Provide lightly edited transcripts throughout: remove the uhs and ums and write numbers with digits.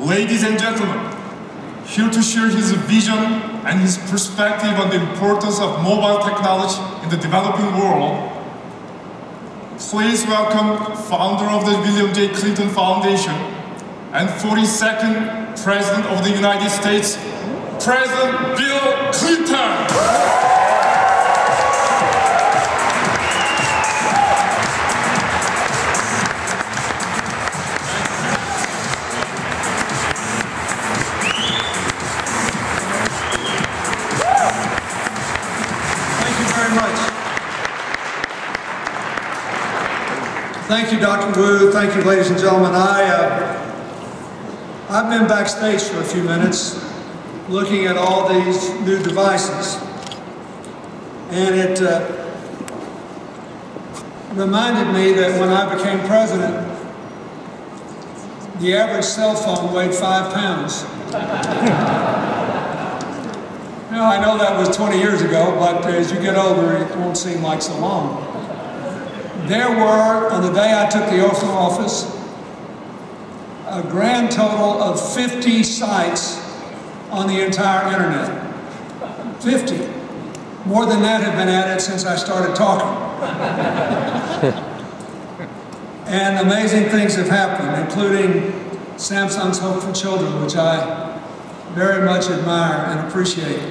Ladies and gentlemen, here to share his vision and his perspective on the importance of mobile technology in the developing world, please welcome founder of the William J. Clinton Foundation and 42nd President of the United States, President Bill Clinton. Thank you, Dr. Wu. Thank you, ladies and gentlemen. I've been backstage for a few minutes looking at all these new devices. And it reminded me that when I became president, the average cell phone weighed 5 pounds. Now, I know that was 20 years ago, but as you get older, it won't seem like so long. There were, on the day I took the oath of office, a grand total of 50 sites on the entire internet. 50. More than that have been added since I started talking. And amazing things have happened, including Samsung's Hope for Children, which I very much admire and appreciate.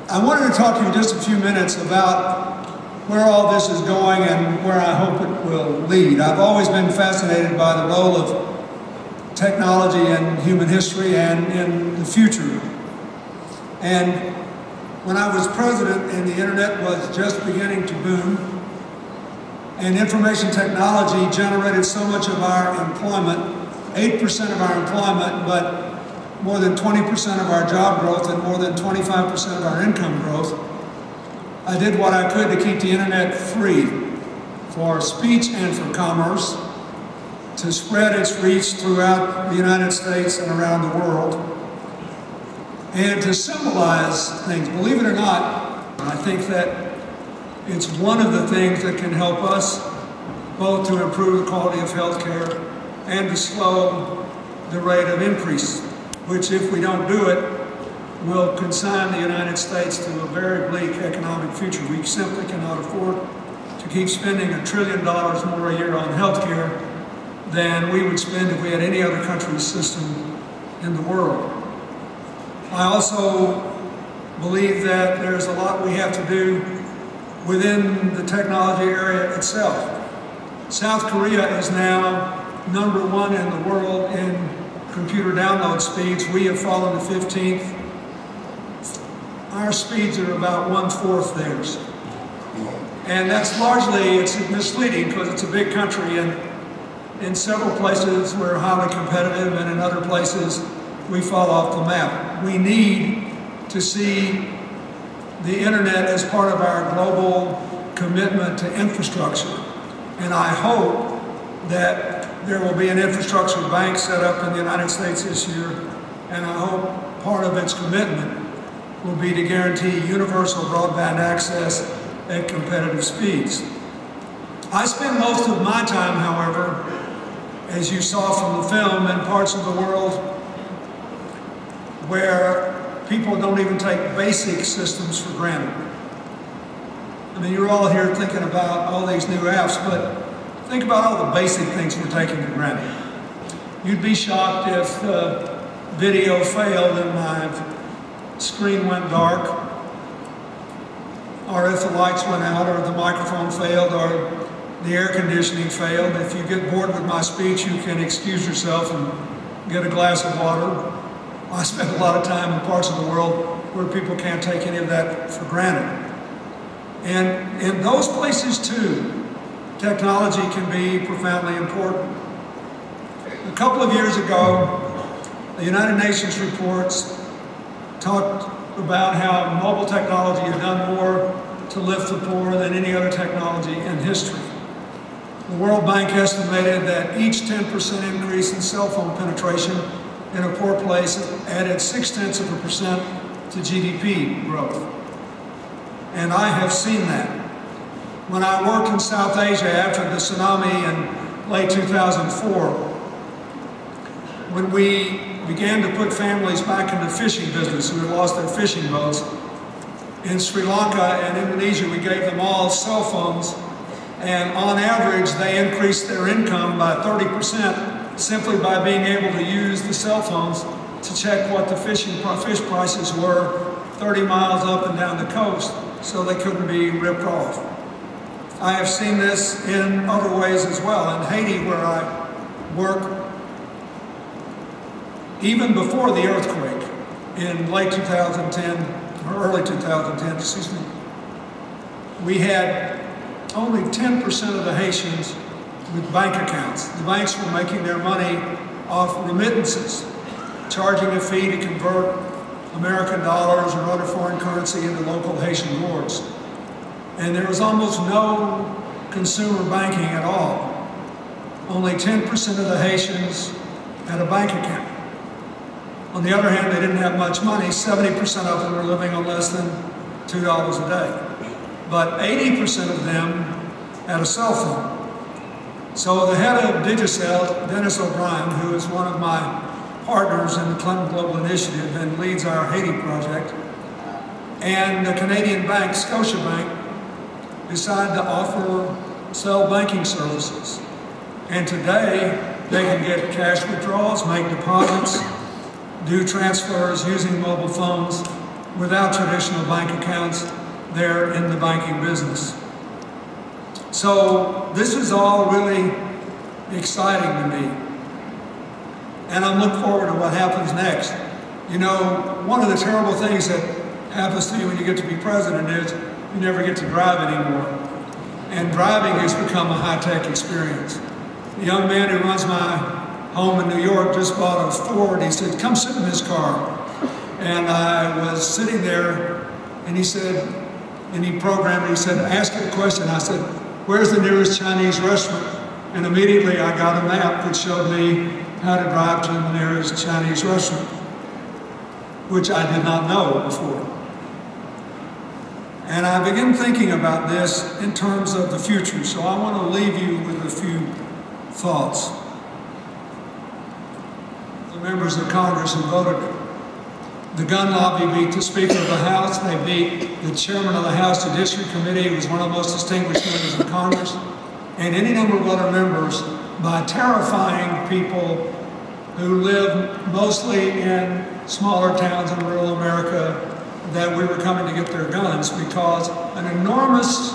I wanted to talk to you in just a few minutes about where all this is going and where I hope it will lead. I've always been fascinated by the role of technology in human history and in the future. And when I was president and the internet was just beginning to boom, and information technology generated so much of our employment, 8% of our employment, but more than 20% of our job growth and more than 25% of our income growth, I did what I could to keep the internet free for speech and for commerce, to spread its reach throughout the United States and around the world, and to symbolize things. Believe it or not, I think that it's one of the things that can help us both to improve the quality of health care and to slow the rate of increase, which if we don't do it, will consign the United States to a very bleak economic future. We simply cannot afford to keep spending $1 trillion more a year on health care than we would spend if we had any other country's system in the world. I also believe that there's a lot we have to do within the technology area itself. South Korea is now #1 in the world in computer download speeds. We have fallen to 15th. Our speeds are about 1/4 theirs. And that's largely, it's misleading because it's a big country, and in several places we're highly competitive and in other places we fall off the map. We need to see the internet as part of our global commitment to infrastructure. And I hope that there will be an infrastructure bank set up in the United States this year, and I hope part of its commitment will be to guarantee universal broadband access at competitive speeds. I spend most of my time, however, as you saw from the film, in parts of the world where people don't even take basic systems for granted. I mean, you're all here thinking about all these new apps, but think about all the basic things we're taking for granted. You'd be shocked if video failed and my screen went dark, or if the lights went out, or the microphone failed, or the air conditioning failed. If you get bored with my speech, you can excuse yourself and get a glass of water. I spend a lot of time in parts of the world where people can't take any of that for granted. And in those places too, technology can be profoundly important. A couple of years ago, the United Nations reports talked about how mobile technology has done more to lift the poor than any other technology in history. The World Bank estimated that each 10% increase in cell phone penetration in a poor place added 0.6% to GDP growth. And I have seen that. When I worked in South Asia after the tsunami in late 2004, when we began to put families back into the fishing business who had lost their fishing boats. In Sri Lanka and Indonesia, we gave them all cell phones, and on average, they increased their income by 30% simply by being able to use the cell phones to check what the fish prices were 30 miles up and down the coast, so they couldn't be ripped off. I have seen this in other ways as well. In Haiti, where I work, even before the earthquake in late 2010, or early 2010, excuse me, we had only 10% of the Haitians with bank accounts. The banks were making their money off remittances, charging a fee to convert American dollars or other foreign currency into local Haitian lords. And there was almost no consumer banking at all. Only 10% of the Haitians had a bank account. On the other hand, they didn't have much money. 70% of them were living on less than $2 a day. But 80% of them had a cell phone. So the head of Digicel, Dennis O'Brien, who is one of my partners in the Clinton Global Initiative and leads our Haiti project, and the Canadian bank, Scotiabank, decided to sell banking services. And today, they can get cash withdrawals, make deposits, do transfers using mobile phones without traditional bank accounts. They're in the banking business. So this is all really exciting to me. And I'm looking forward to what happens next. You know, one of the terrible things that happens to you when you get to be president is you never get to drive anymore. And driving has become a high-tech experience. The young man who runs my home in New York just bought a Ford. He said, "Come sit in this car." And I was sitting there, and he said, and he programmed me, he said, "Ask it a question." I said, "Where's the nearest Chinese restaurant?" And immediately I got a map that showed me how to drive to the nearest Chinese restaurant, which I did not know before. And I began thinking about this in terms of the future, so I want to leave you with a few thoughts. The members of Congress who voted, the gun lobby beat the Speaker of the House, they beat the Chairman of the House Judiciary Committee, who was one of the most distinguished members of Congress, and any number of other members by terrifying people who live mostly in smaller towns in rural America that we were coming to get their guns, because an enormous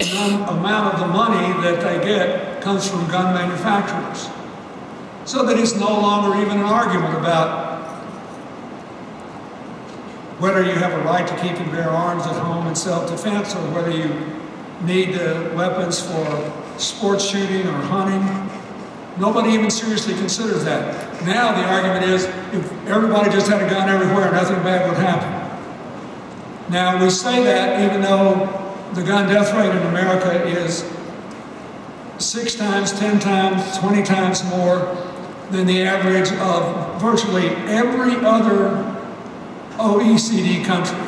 amount of the money that they get comes from gun manufacturers. So that it's no longer even an argument about whether you have a right to keep and bear arms at home in self-defense, or whether you need weapons for sports shooting or hunting. Nobody even seriously considers that. Now the argument is, if everybody just had a gun everywhere, nothing bad would happen. Now we say that even though the gun death rate in America is 6 times, 10 times, 20 times more than the average of virtually every other OECD country.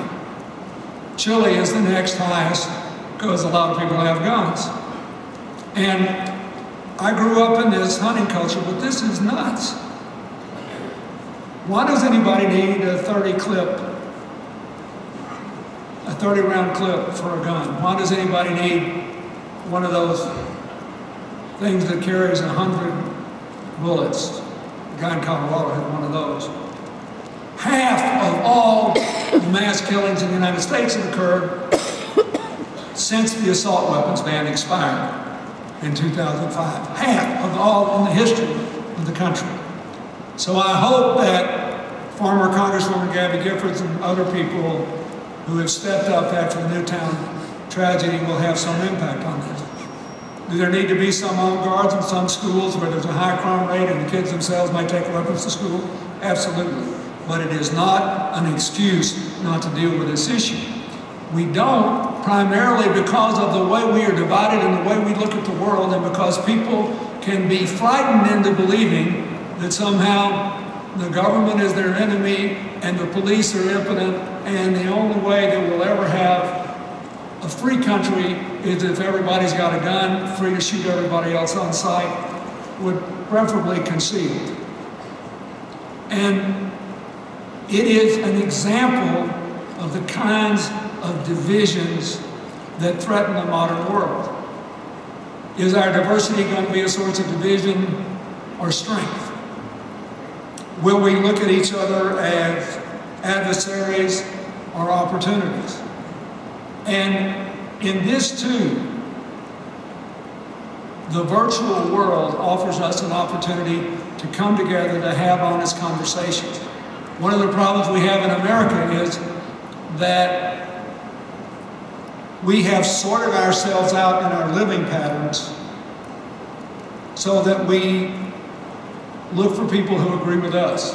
Chile is the next highest because a lot of people have guns. And I grew up in this hunting culture, but this is nuts. Why does anybody need a 30-round clip for a gun? Why does anybody need one of those things that carries 100 bullets? The guy in Colorado had one of those. Half of all the mass killings in the United States have occurred since the assault weapons ban expired in 2005. Half of all in the history of the country. So I hope that former Congresswoman Gabby Giffords and other people who have stepped up after the Newtown tragedy will have some impact on this. Do there need to be some armed guards in some schools where there's a high crime rate and the kids themselves might take weapons to school? Absolutely. But it is not an excuse not to deal with this issue. We don't, primarily because of the way we are divided and the way we look at the world, and because people can be frightened into believing that somehow the government is their enemy and the police are impotent, and the only way that we'll ever have a free country is if everybody's got a gun, free to shoot everybody else on sight, preferably concealed. And it is an example of the kinds of divisions that threaten the modern world. Is our diversity going to be a source of division or strength? Will we look at each other as adversaries or opportunities? And in this too, the virtual world offers us an opportunity to come together to have honest conversations. One of the problems we have in America is that we have sorted ourselves out in our living patterns so that we look for people who agree with us.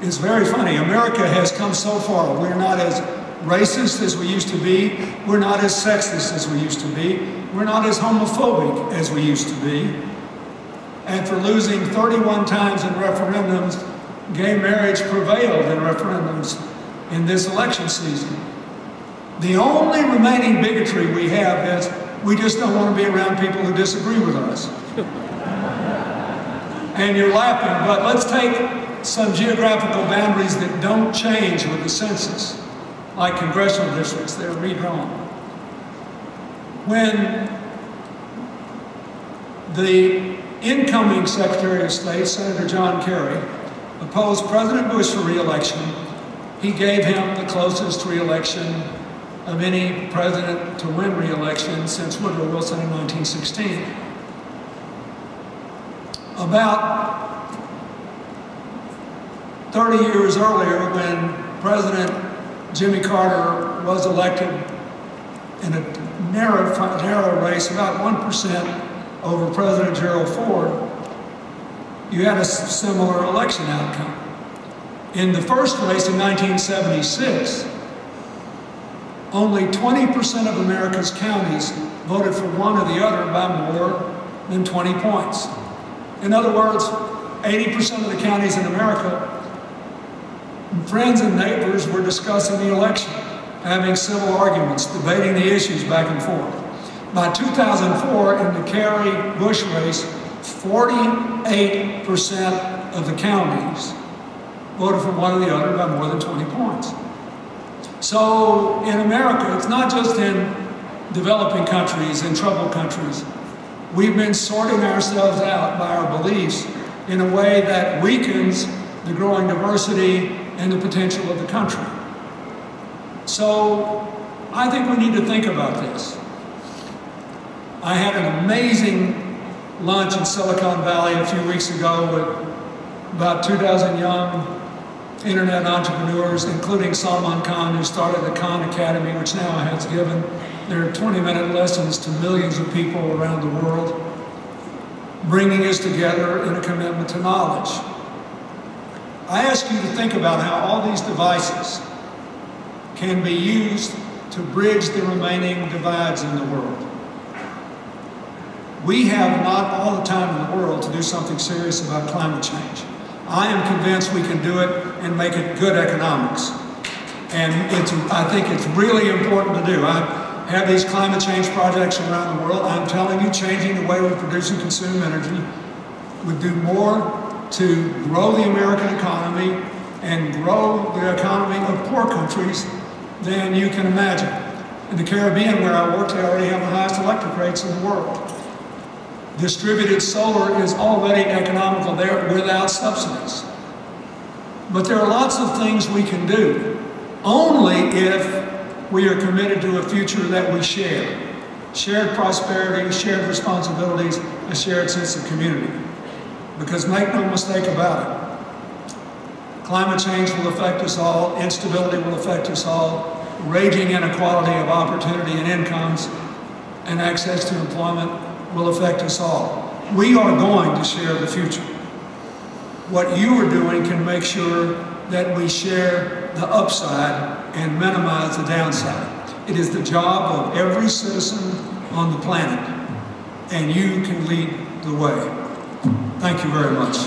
It's very funny. America has come so far. We're not as racist as we used to be. We're not as sexist as we used to be. We're not as homophobic as we used to be. After losing 31 times in referendums, gay marriage prevailed in referendums in this election season. The only remaining bigotry we have is we just don't want to be around people who disagree with us. And you're laughing, but let's take some geographical boundaries that don't change with the census, like congressional districts. They're redrawn. When the incoming Secretary of State, Senator John Kerry, opposed President Bush for re-election, he gave him the closest re-election of any president to win re-election since Woodrow Wilson in 1916. About 30 years earlier, when President Jimmy Carter was elected in a narrow race, about 1% over President Gerald Ford, you had a similar election outcome. In the first race in 1976, only 20% of America's counties voted for one or the other by more than 20 points. In other words, 80% of the counties in America, friends and neighbors were discussing the election, having civil arguments, debating the issues back and forth. By 2004, in the Kerry-Bush race, 48% of the counties voted for one or the other by more than 20 points. So in America, it's not just in developing countries, in troubled countries. We've been sorting ourselves out by our beliefs in a way that weakens the growing diversity and the potential of the country. So I think we need to think about this. I had an amazing lunch in Silicon Valley a few weeks ago with about 2 dozen young internet entrepreneurs, including Salman Khan, who started the Khan Academy, which now has given their 20-minute lessons to millions of people around the world, bringing us together in a commitment to knowledge. I ask you to think about how all these devices can be used to bridge the remaining divides in the world. We have not all the time in the world to do something serious about climate change. I am convinced we can do it and make it good economics. And I think it's really important to do. I have these climate change projects around the world. I'm telling you, changing the way we produce and consume energy would do more to grow the American economy and grow the economy of poor countries than you can imagine. In the Caribbean, where I work, they already have the highest electric rates in the world. Distributed solar is already economical there without subsidies. But there are lots of things we can do, only if we are committed to a future that we share. Shared prosperity, shared responsibilities, a shared sense of community. Because make no mistake about it, climate change will affect us all, instability will affect us all, raging inequality of opportunity and incomes and access to employment will affect us all. We are going to share the future. What you are doing can make sure that we share the upside and minimize the downside. It is the job of every citizen on the planet, and you can lead the way. Thank you very much.